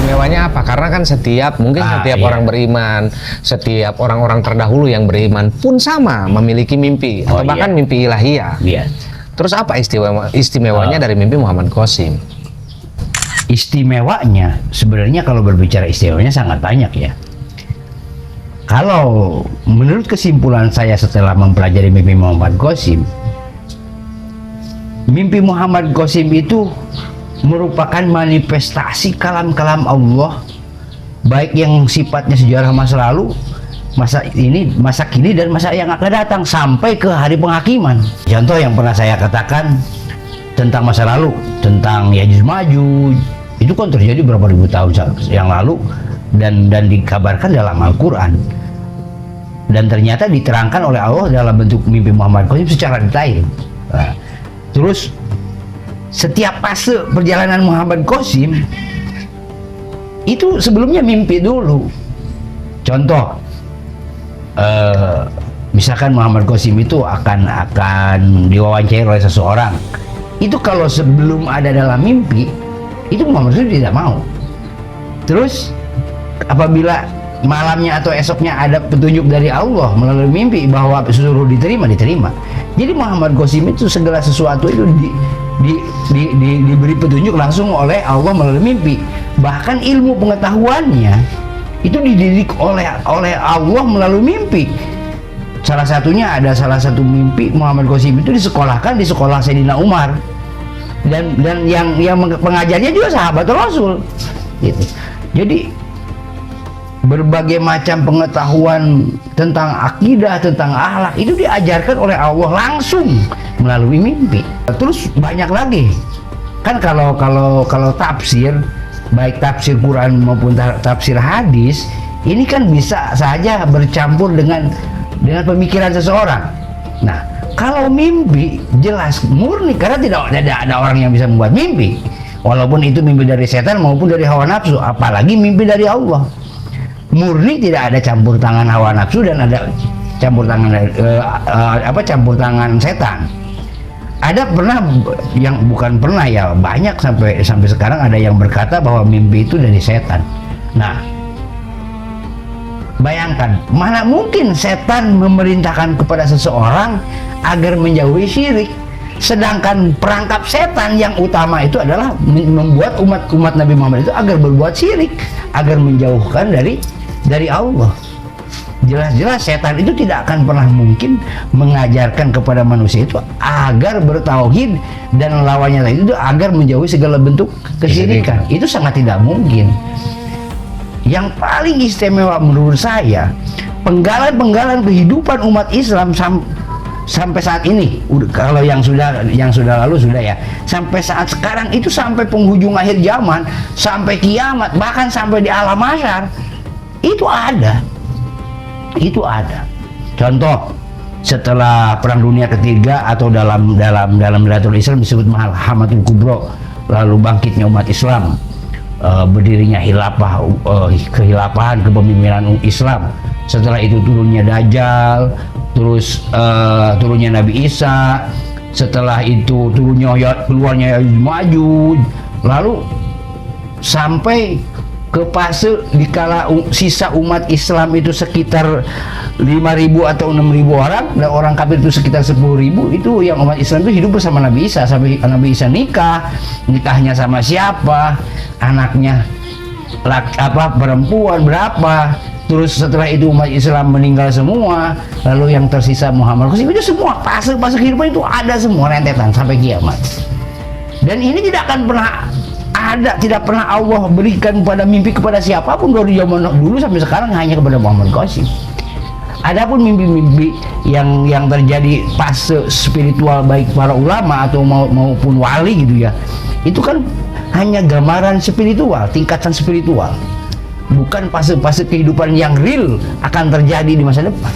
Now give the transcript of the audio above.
istimewanya apa? Karena kan setiap orang beriman, setiap orang-orang terdahulu yang beriman pun sama memiliki mimpi atau bahkan mimpi ilahiyah. Iya. Terus apa istimewanya dari mimpi Muhammad Qasim? Istimewanya sebenarnya kalau berbicara istimewanya sangat banyak ya. Kalau menurut kesimpulan saya setelah mempelajari mimpi Muhammad Qasim, mimpi Muhammad Qasim itu merupakan manifestasi kalam-kalam Allah, baik yang sifatnya sejarah masa lalu, masa ini, masa kini, dan masa yang akan datang sampai ke hari penghakiman. Contoh yang pernah saya katakan tentang masa lalu, tentang Yajuj Majuj, itu kan terjadi berapa ribu tahun yang lalu dan dikabarkan dalam Al-Quran, dan ternyata diterangkan oleh Allah dalam bentuk mimpi Muhammad Qasim secara detail. Nah, terus setiap fase perjalanan Muhammad Qasim itu sebelumnya mimpi dulu. Contoh, misalkan Muhammad Qasim itu akan diwawancarai oleh seseorang. Itu kalau sebelum ada dalam mimpi, itu Muhammad Qasim tidak mau. Terus apabila malamnya atau esoknya ada petunjuk dari Allah melalui mimpi bahwa suruh diterima. Jadi Muhammad Qasim itu segala sesuatu itu diberi petunjuk langsung oleh Allah melalui mimpi. Bahkan ilmu pengetahuannya itu dididik oleh Allah melalui mimpi. Salah satu mimpi Muhammad Qasim itu disekolahkan di sekolah Sayyidina Umar, dan yang pengajarnya juga sahabat Rasul gitu. Jadi berbagai macam pengetahuan tentang akidah, tentang akhlak itu diajarkan oleh Allah langsung melalui mimpi. Terus banyak lagi kan, kalau tafsir, baik tafsir Quran maupun tafsir hadis, ini kan bisa saja bercampur dengan pemikiran seseorang. Nah, kalau mimpi jelas murni, karena tidak ada orang yang bisa membuat mimpi, walaupun itu mimpi dari setan maupun dari hawa nafsu, apalagi mimpi dari Allah. Murni, tidak ada campur tangan hawa nafsu dan ada campur tangan setan. Ada pernah yang bukan pernah ya, banyak sampai sekarang ada yang berkata bahwa mimpi itu dari setan. Nah, bayangkan, mana mungkin setan memerintahkan kepada seseorang agar menjauhi syirik, sedangkan perangkap setan yang utama itu adalah membuat umat Nabi Muhammad itu agar berbuat syirik, agar menjauhkan dari Allah. Jelas-jelas setan itu tidak akan pernah mungkin mengajarkan kepada manusia itu agar bertauhid dan lawannya itu agar menjauhi segala bentuk kesyirikan. Itu sangat tidak mungkin. Yang paling istimewa menurut saya, penggalan kehidupan umat Islam sampai saat ini, kalau yang sudah lalu sudah ya, sampai saat sekarang itu, sampai penghujung akhir zaman, sampai kiamat, bahkan sampai di alam mahsyar, itu ada. Contoh, setelah Perang Dunia Ketiga atau dalam Bilatul Islam disebut Malhamatul Kubro, lalu bangkitnya umat Islam, berdirinya kehilafahan kepemimpinan Islam. Setelah itu turunnya Dajjal, terus turunnya Nabi Isa, setelah itu keluarnya Yajuj Majuj, lalu sampai ke fase dikala sisa umat Islam itu sekitar 5.000 atau 6.000 orang, dan orang kafir itu sekitar 10.000. Itu yang umat Islam itu hidup bersama Nabi Isa sampai Nabi Isa nikahnya sama siapa, anaknya perempuan berapa. Terus setelah itu umat Islam meninggal semua, lalu yang tersisa Muhammad Qasim. Itu semua fase kehidupan itu ada semua rentetan sampai kiamat. Dan ini tidak pernah Allah berikan pada mimpi kepada siapapun dari zaman dulu sampai sekarang, hanya kepada Muhammad Qasim. Adapun mimpi-mimpi yang terjadi fase spiritual baik para ulama atau maupun wali gitu ya, itu kan hanya gambaran spiritual, tingkatan spiritual, bukan fase kehidupan yang real akan terjadi di masa depan.